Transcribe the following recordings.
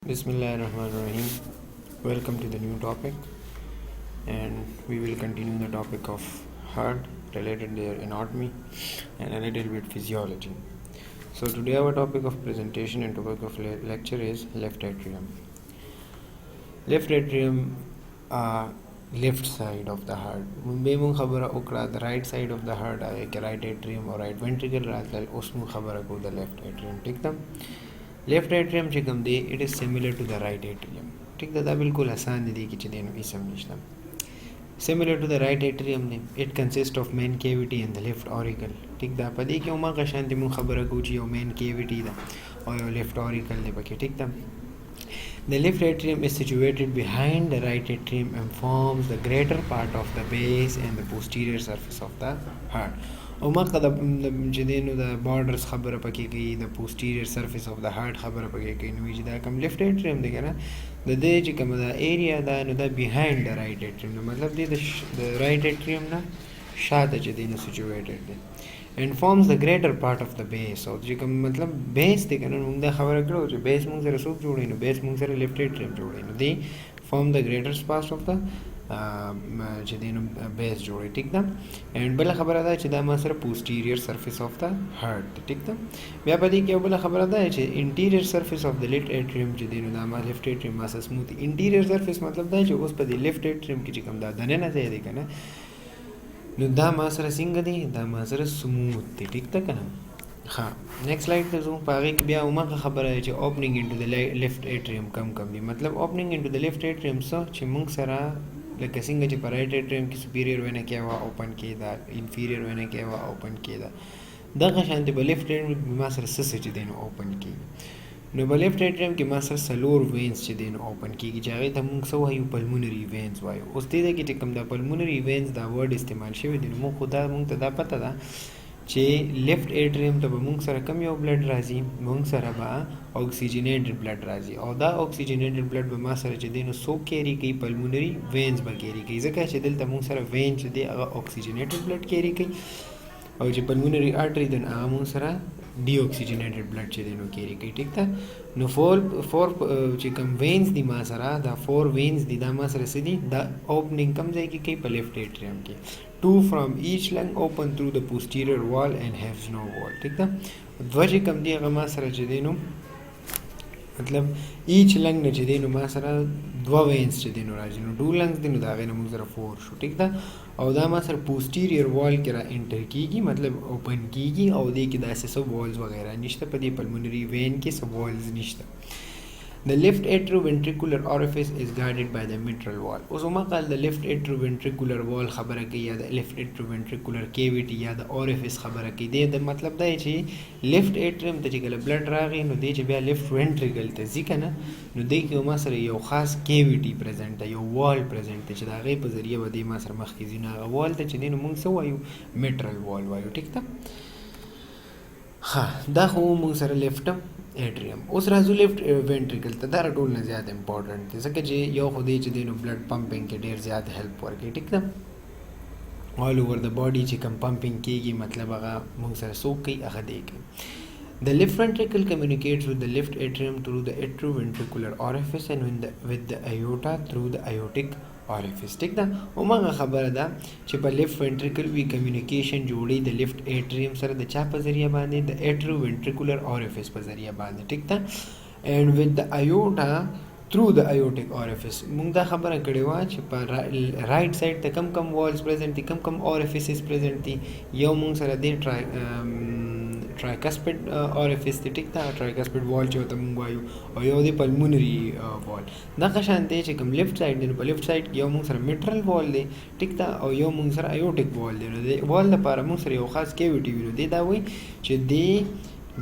Bismillahirrahmanirrahim. Welcome to the new topic, and we will continue the topic of heart related to their anatomy and a little bit physiology. So today our topic of presentation and topic of lecture is left atrium. Left atrium, left side of the heart. Mumbai khabara ukra the right side of the heart आए right atrium or right ventricle रातल उसमें खबर को the left atrium ठीक था. Left atrium چې کوم دی it is similar to the right atrium ٹھیک ده دا بالکل آسان دي کې چې دینو اسم نشته. Similar to the right atrium دی it consists of main cavity and the left auricle ٹھیک ده په دې کې عمر قشان دي مون خبره کو چې یو main cavity ده او یو left auricle دی پکې ټیک ده. The left atrium is situated behind the right atrium and forms the greater part of the base and the posterior surface of the heart. او مخکې د چې دی نو د بارډرس خبره پکې کوي د پوسټیریر سرفیس اف د هارت خبره پکې کوي نو چې دا کوم لیفټ اټریم دی که نه د دې چې کومه دا ایریا ده نو دا بیهایند د رایټ اټریم نو مطلب دی د رایټ اټریم نه شاته چې دی نو سچویټډ دی and forms the greater part of the base او چې کوم مطلب بیس دی که نه موږ دا خبره کړو چې بیس موږ سره څوک جوړوي نو بیس موږ سره لیفټ اټریم جوړوي نو دی form the greater part of the چې دی نو بیس جوړوي ټیک ده. اینډ بله خبره ده چې دا ما سره پوسټیریر سرفیس آف د هارت ټیک ده. بیا په دې کې یو بله خبره ده چې انټیریر سرفیس آف د لیفټ اټریم چې دی نو دا ما لیفټ اټریم ما سره سموث انټیریر سرفیس مطلب دا چې اوس په دې لیفټ اټریم کې چې کوم دا دننه ځای دی که نه نو دا ما سره څنګه دی دا ما سره سموث دی ټیک ده که نه. ها نیکسٹ سلایډ ته ځو په هغې کې بیا هماغه خبره ده چې اوپننګ انټو د لیفټ اټریم کم دی مطلب اوپننګ انټو د لیفټ اټریم څه چې موږ سره لکه څنګه چې په رایټ اټریم کې سپیریور وینه کیوا اوپن کېده انفیریور وینه کیوا اوپن کېده دغه شانتې په لیفټ اټریم کې ما سره څه چې دی نو اوپن کېږي نو په لیفټ اټریم کې ما سره څلور وینز چې دی نو اوپن کېږي چې هغې ته موږ څه وایو پلمونري وینز وایو. اوس دې ځای کې چې کوم دا پلمونري وینز دا ورډ استعمال شوی دی نو موږ خو دا موږ ته دا پته ده چې لیفټ اټریم ته به موږ سره کم یو بلډ راځي موږ سره به اکسیجنیټډ بلډ راځي او دا اکسیجنیټډ بلډ به ما سره چې دی نو څوک کیری کوي پلمونري وینز به کیری کوي ځکه چې دلته موږ سره وین چې دی هغه اکسیجنیټډ بلډ کیری کوي او چې پلمونري آرټري دی هغه موږ سره ډي اکسیجنیټډ بلډ چې دی نو کیری کوي ټیک ده. نو فور چې کوم وینز دی ما سره دا 4 وینز دی دا ما سره څه دي دا اوپننګ کم ځای کې کوي په لیفټ اټریم کې 2 from each lung open through the posterior wall and has no wall ٹھیک ده. دوه چې کوم دی هغه ما سره چې دی نو مطلب ایچ لنګ نه چې دی نو ما سره دوه وینز چې دی نو راځي نو 2 لنګز دی نو د هغې نه موږ سره 4 شو ټیک ده. او دا ما سره پوسټیریر وال کې را انټر کېږي مطلب اوپن کېږي او دې کې داسې څه والز وغیره نشته په دې پلمونري وین کې څه والز نشته. The left atrioventricular orifice is guarded by the mitral wall. اوس مقال د left atrioventricular wall خبره کوي یا د left atrioventricular cavity یا د orifice خبره کوي د مطلب دا چې left atrium ته چې کله بلډ راغی نو دی چې بیا left ventricle ته ځي که نه نو دی کې ما سره یو خاص cavity present ده یو wall present ده چې د هغې په ذریعه به دی ما سره مخکې ځي نو هغه wall ته چې دی نو موږ څه وایو mitral wall وایو ټیک ده. ها دا خو موږ سره لیفټ اټریم. اوس راځو لیفټ وینټریکل ته دا ټول نه زیات امپورټنټ دی ځکه چې یو خو دی چې دی نو بلډ پمپینګ کې ډېر زیات هیلپ ورکوي ټیک ده. آل اوور د باډي چې کوم پمپینګ کېږي مطلب هغه موږ سره څوک کوي هغه دی کوي. The left ventricle communicates with the left atrium through the atrioventricular orifice and with the aorta through the aortic orifice ټیک ده. هماغه خبره ده چې په لیفټ ventricle وی کمیونیکیشن جوړي د لیفټ اټریم سره د چا په ذریعه باندې د atrioventricular orifice په ذریعه باندې ټیک ده. and with the aorta through the aortic orifice موږ دا خبره کړې وه چې په رایټ سایډ ته کم والز پریزنټ دي کم orifices پریزنټ دي یو موږ سره دی tricuspid orifice دی ټیک ده tricuspid wall چې ورته موږ وایو او یو دی pulmonary wall. دغه شان دی چې کوم لیفټ سایډ دی نو په لیفټ سایډ کې یو موږ سره mitral wall دی ټیک ده او یو موږ سره aortic wall دی نو د wall لپاره موږ سره یو خاص cavity وي نو دی دا وایي چې دی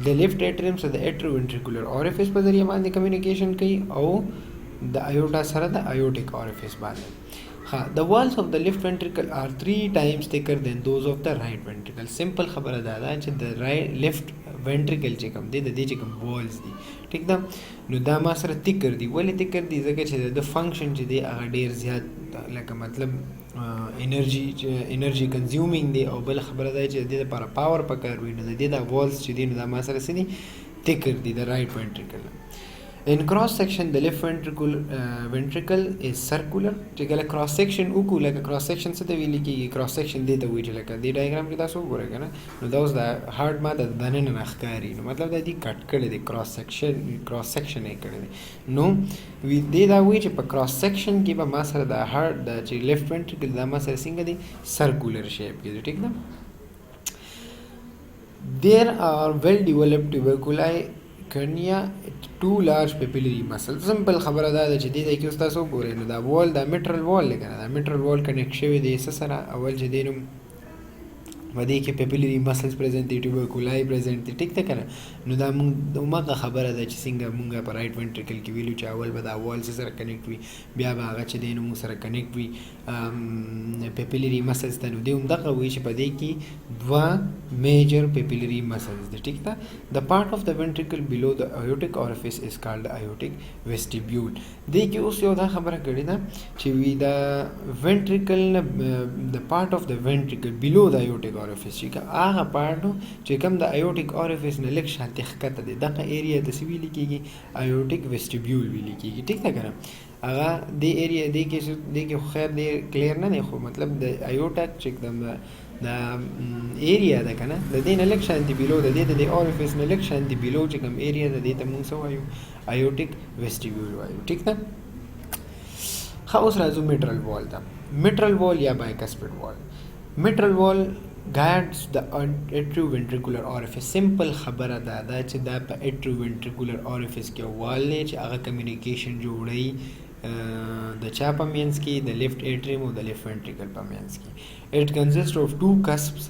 د لیفټ اټریم سره د atrioventricular orifice په ذریعه باندې کمیونیکیشن کوي او د aorta سره د aortic orifice باندې. The walls of the left ventricle are 3 times thicker than those of the right ventricle. Simple خبره دا ده چې د left ventricle چې کوم دی د دې چې کوم walls دي ټیک ده نو دا ما سره thicker دي. ولې thicker دي ځکه چې د function چې دی هغه ډېر زیات لکه مطلب انرژي کنزیومینګ دی او بل خبره ده چې د دې لپاره پاور پکار وي نو د دې دا walls چې دي نو دا ما سره څه دي thicker دي د right ventricle. In cross section the left ventricle is circular چې کله cross section وکړو لکه cross section څه ته ویل کېږي cross section دې ته وایي چې لکه دې ډایګرام کې تاسو وګورئ که نه نو دا اوس د هارډ ماته د دننه نه ښکاري نو مطلب دا دې کټ کړی دی cross section یې کړی دی نو دې دا وایي چې په cross section کې به ما سره د هارډ د چې left ventricle دا ما سره څنګه دی circular shape کې دی ټیک ده There are well developed tuberculi cornea two large papillary muscles simple خبره دا ده چې دې کې اوس تاسو وګورئ نو دا وال دا mitral wall لکه دا mitral wall کنیکټ شوی دی څه سره اول چې دی نو ودې کې papillary muscles present دي tuberculi present دي ټیک ده کنه نو دا موږ دغه خبره ده چې څنګه موږ په رائټ ventricle کې ویلو چې اول به دا وال سره کنیکټ وي بیا به هغه چې دی نو موږ سره کنیکټ وي papillary muscles ته نو دی هم دغه وایي چې په دې کې دوه major papillary muscles دي ټیک ده the part of the ventricle below the aortic orifice is called the aortic vestibule دې کې اوس یو دا خبره کړې ده چې وی دا ventricle the part of the ventricle below the aortic orifice چې هغه پارت چې کوم د aortic orifice نه لږ شاته ښکته دی دغه ایریا د څه ویل کېږي aortic vestibule ویل کېږي ټیک ده که نه هغه دې ایریا دې کې خو خیر دی کلیر نه دی خو مطلب د aortic چې د ایریا ده که نه د دې نه لږ شانتې بیلو د دې د orifice نه لږ شانتې بیلو چې کوم ایریا ده دې ته موږ څه وایو aortic vestibule وایو ټیک ده ښه اوس راځو mitral wall ته mitral wall یا bicuspid wall mitral wall guides the atrioventricular orifice simple خبره ده چې دا په atrioventricular orifice کې wall دی چې هغه communication جوړوي د چا په منځ کې د left atrium او د left ventricle په منځ کې it consists of two cusps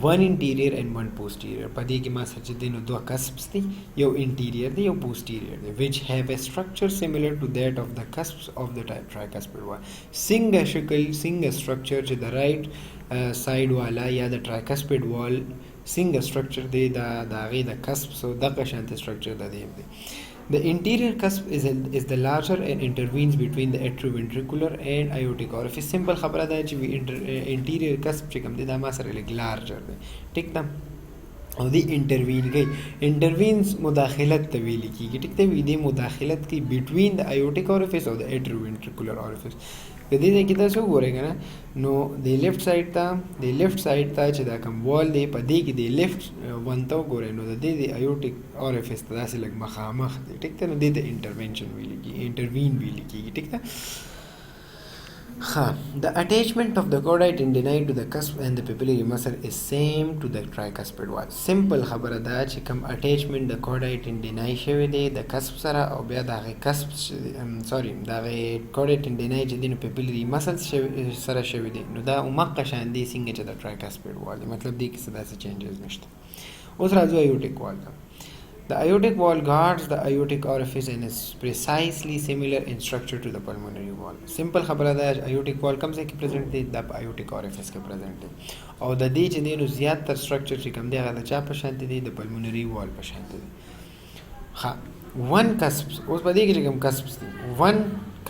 one interior and one posterior په دې کې ما سره چې دی نو دوه cusps دي یو interior دی یو posterior دی which have a structure similar to that of the cusps of the tricuspid wall څنګه شکل څنګه structure چې د right side والا یا د tricuspid wall څنګه structure دی دا هغې د cusps او دغه شانتې structure د دې دی The interior cusp is the larger and intervenes between the atrioventricular and aortic orifice. Simple خبره ده چې interior cusp چې کوم دی دا ما سره لږ larger دی ټیک ده او دی intervene کوي intervenes مداخلت ته ویل کېږي ټیک ده دې مداخلت کوي between the aortic orifice او the atrioventricular orifice که دې ځای کې تاسو وګورئ که نه نو د لیفټ سایډ ته چې دا کوم وال دی په دې کې د لیفټ ون ته وګورئ نو د دې د ایورټیک اوریفیس ته داسې لږ مخامخ دی ټیک ده نو دې ته انټروین ویل کېږي ټیک ده The attachment of the chordate tendinoid to the cusp and the papillary muscle is same to the tricuspid wall. Simple خبره ده چې کوم attachment د chordate tendinoid شوی دی د cusp سره او بیا د هغې cusp د هغې chordate tendinoid چې دی نو papillary muscle سره شوی دی نو دا همغه شان دی څنګه چې د tricuspid wall دی مطلب دی کې څه داسې چینجز نشته اوس راځو aortic wall ته The aortic wall guards the aortic orifice and is precisely similar in structure to the pulmonary wall. Simple خبره ده aortic wall کوم ځای کې present دی د aortic orifice کې present دی او د دې چې دی نو زیاتر structure چې کوم دی هغه د چا په شان دی د pulmonary wall په شان دی one cusp اوس په دې کې کوم cusps دي one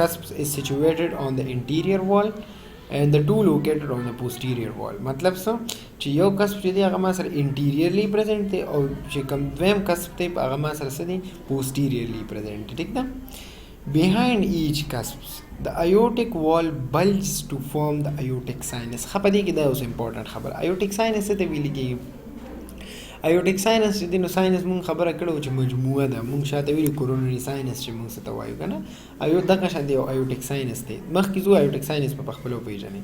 cusp is situated on the interior wall and the two located on the posterior wall مطلب څه چې یو cusp چې دی هغه ما سره interiorly present دی او چې کوم دویم cusp دی هغه ما سره څه دی posteriorly present دی ټیک ده behind each cusp the aortic wall bulges to form the aortic sinus په دې کې دا اوس important خبره aortic sinus څه ته ویل کېږي aortic sinus چې دی نو sinus مونږ خبره کړو چې مجموعه ده مونږ شاته ویلو coronary sinus چې مونږ څه ته وایو که نه دغه شان دی یو aortic sinus دی مخکې ځو aortic sinus په خپله وپېژنئ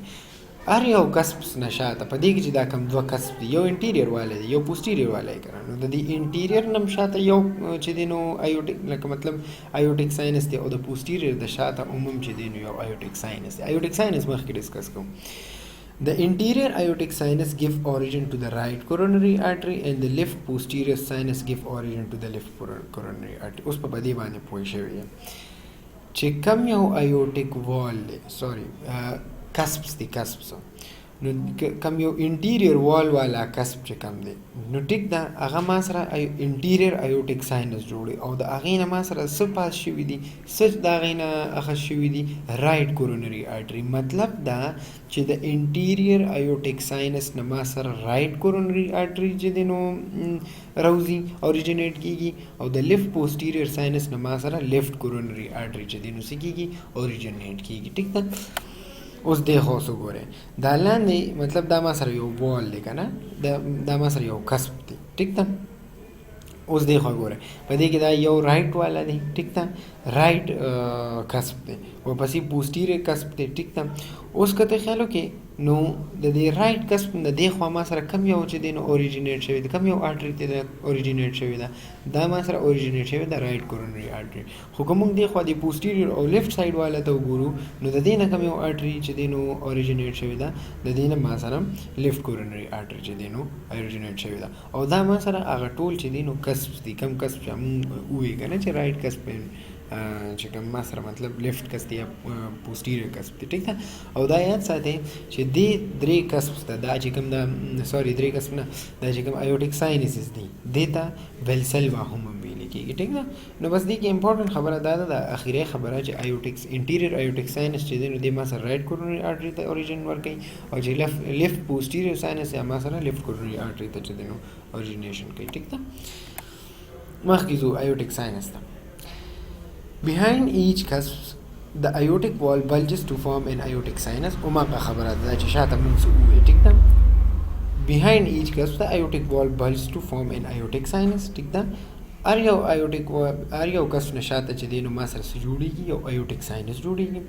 هر یو cusps نه شاته په دې کې چې دا کوم دوه cusp دي یو interior والی دی یو posterior والی که نه نو د دې interior نه شاته یو چې دی نو aortic لکه مطلب aortic sinus دی او د posterior د شاته عموم چې دی نو یو aortic sinus دی aortic sinus مخکې ډسکس کوم The interior aortic sinus give origin to the right coronary artery and the left posterior sinus give origin to the left coronary artery. اوس په دې باندې پوه شوی یم چې کوم یو aortic wall دی cusps نو کم یو انټیریयर وال والا کسب چې کم دی نو ټیک دا هغه ما سره انټیریयर ایوټیک ساینس جوړي او د هغې نه ما سره څه پاس شوي دي څه د هغې نه اخذ شوي دي رایټ کورونري آرټري مطلب دا چې د انټیریयर ایوټیک ساینس نه ما سره رایټ کورونري آرټري چې دی نو راوځي اوریجنیټ کیږي او د لیفټ پوسټیریयर ساینس نه ما سره لیفټ کورونري آرټري چې دی نو څه کیږي اوریجنیټ کیږي ټیک ده اوس دی خو څه ګورئ دا لاندې مطلب دا ما سره یو وال دی که نه دا ما سره یو کسب دی ټیک ده اوس دی خو ګورئ په دې کې دا یو رایټ والا دی ټیک ده رایټ کسب دی ورپسې پوسټیریयर کسب دی ټیک ده اوس که ته خیال وکړې نو د دې رایټ کسب د دې خوا ما سره کم یو چې دی نو اوریجنیټ شوی دی کم یو آرټري ته اوریجنیټ شوی ده دا ما سره اوریجنیټ شوی ده رایټ کورونري آرټري خو که موږ دې خوا د پوسټیریयर او لیفټ سایډ والا ته وګورو نو د دې نه کم یو آرټري چې دی نو اوریجنیټ شوی ده د دې نه ما سره لیفټ کورونري آرټري چې دی نو اوریجنیټ شوی ده او دا ما سره هغه ټول چې دی نو کسب دي کم کسب چې موږ ووایو که نه چې رایټ کسب چې کوم ما سره مطلب لیفټ کسب دی یا پوسټیریयर کسب دی ټیک ده او دا یاد ساتئ چې دې درې کسب ته دا چې کوم دا سوري درې کسب نه دا چې کوم ایوټیک ساینسز دي دې ته ویلسلوا هم ویل کېږي ټیک ده نو بس دې کې امپورټنټ خبره دا ده د اخیری خبره چې ایوټیکس انټیریयर ایوټیک ساینس چې دی نو دې ما سره رایټ کورونري آرټري ته اوریجن ورکوي او چې لیفټ پوسټیریयर ساینس یا ما سره لیفټ کورونري آرټري ته چې دی نو اوریجنیشن کوي ټیک ده مخکې ځو ایوټیک ساینس ته Behind each cusp, the aortic wall bulges to form an aortic sinus. Umaka خبره ده چې شاته موږ څه ووایو ټیک ده Behind each cusp, the aortic wall bulges to form an aortic sinus. ټیک ده هر یو کسب نه شاته چې دی نو ما سره څه جوړېږي یو aortic sinus جوړېږي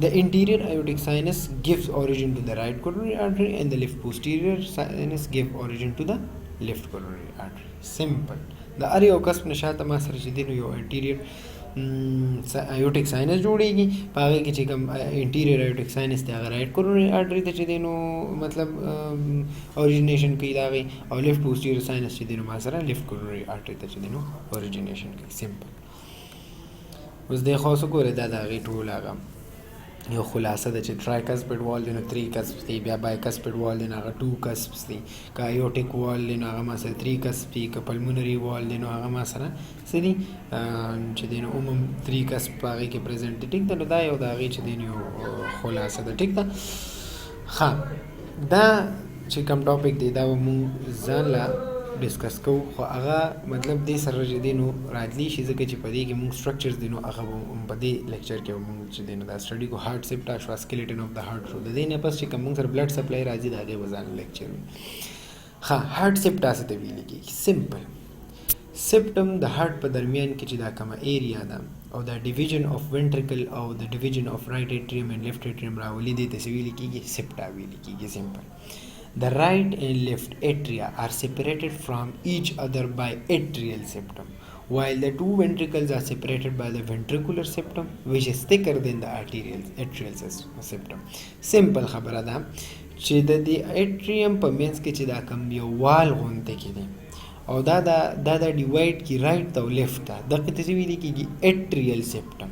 The interior aortic sinus gives origin to the right coronary artery and the left posterior sinus give origin to the left coronary artery. Simple. د هر یو کسب نه شاته ما سره چې دی نو یو anterior ایوټیک ساینس جوړیږي په هغې کې چې کوم انټیریयर ایوټیک ساینس دی هغه رایټ کورونري آرټري ته چې دی نو مطلب اوریجنیشن کوي د هغې او لیفټ پوسټیریयर ساینس چې دی نو ما سره لیفټ کورونري آرټري ته چې دی نو اوریجنیشن کوي سمپل اوس دی خو څه ګورئ دا د هغې ټول هغه یو خلاصه ده چې ټرای کسپډ وال دی نو 3 کسب دی بیا بای کسپډ وال دی نو هغه 2 کسب دی که ایوټیک وال دی نو هغه ما سره 3 کسب دی که پلمونري وال دی نو هغه ما سره څه دي چې دی نو عموم 3 کسب په هغې کې پرزنټ دی ټیک ده نو دا یو د هغې چې دی نو خلاصه ده ټیک ده ښه دا چې کوم ټاپک دی دا به مونږ ځان له ډسکس کوو خو هغه مطلب دې سره چې دی نو راتلی شي ځکه چې په دې کې مونږ سټرکچرز دی نو هغه به په دې لیکچر کې به مونږ چې دی نو دا سټډي کو هارټ سیپټا شو سکلیټن اف د هارټ شو د دې نه پس چې کوم مونږ سره بلډ سپلای راځي د هغې به ځان لیکچر وي ښه هارټ سیپټا څه ته ویل کېږي سمپل سپټم د هارټ په درمیان کې چې دا کومه ایریا ده او دا ډیویژن اف وینټریکل او د ډیویژن اف رایټ اټریم اینډ لیفټ اټریم راولي دې ته څه ویل کېږي سپټا ویل کېږي سمپل The right and left atria are separated from each other by atrial septum, while the two ventricles are separated by the ventricular septum, which is thicker than the atrial septum. Simple خبره ده چې د دې atrium په منځ کې چې دا کوم یو وال غونډه کې دی او دا ډیوایډ کی رائټ ته او لیفټ ته دغه ته ویل کېږي atrial septum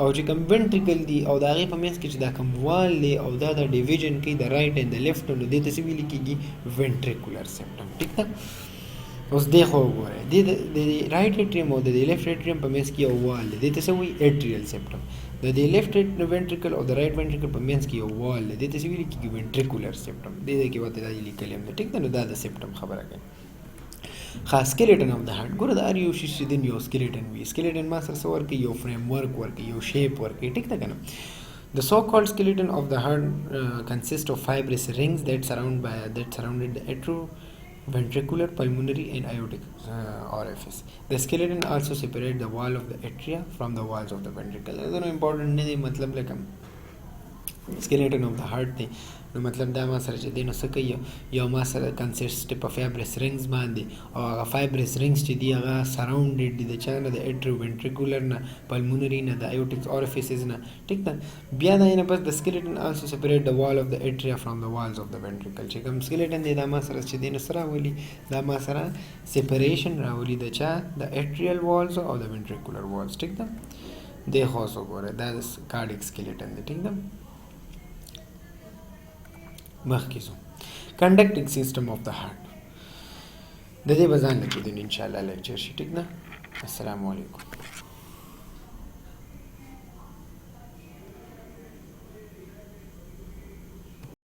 او چې کوم وینټریکل دی او د هغې په منځ کې چې دا کوم وال دی او دا د ډیویژن کوي د رایټ اینډ د لیفټ نو دې ته څه ویل کېږي وینټریکولر سپټم ټیک ده اوس دې خو وګورئ د رایټ اټریم او د لیفټ اټریم په منځ کې یو وال دی دې ته څه وایي اټریل سپټم د لیفټ وینټریکل او د رایټ وینټریکل په منځ کې یو وال دی دې ته څه ویل کېږي وینټریکولر سپټم دې کې ورته دا لیکلی هم ده ټیک ده نو دا د سپټم خبره کوي خاص skeleton of the heart ګوره د هر یو شي چې دی یو skeleton وي skeleton ما سره څه ورکوي یو فریم ورک ورکوي یو شیپ ورکوي ټیک ده که نه The so-called skeleton of the heart consists of fibrous rings that surrounded the atrioventricular, pulmonary and aortic orifice. The skeleton also separates the wall of the atria from the walls of the ventricle. This is important نه دی مطلب لکه skeleton of the heart دی نو مطلب دا ما سره چې دی نو څه کوي یو ما سره کنسسټ په فایبرس رنګز باندې او هغه فایبرس رنګز چې دی هغه سراونډډ دي د چا نه د اټریوونټریکولر نه پلمونري نه د ایوټیک اوریفیسز نه ټیک ده بیا دا نه بس د سکلیټن آلسو سپریټ د وال اف د اټریا فرام د والز اف د وینټریکل چې کوم سکلیټن دی دا ما سره چې دی نو سره راولي دا ما سره سپریشن راولي د چا د اټریل والز او د وینټریکولر والز ټیک ده د خاص وګوره دا کارډیک سکلیټن دی ټیک ده مخکې ځو. کنډکټینګ سیستم آف د هارت د دې به ځان لکه دین انشاءالله لیکچر شي. ټیک ده. السلام علیکم.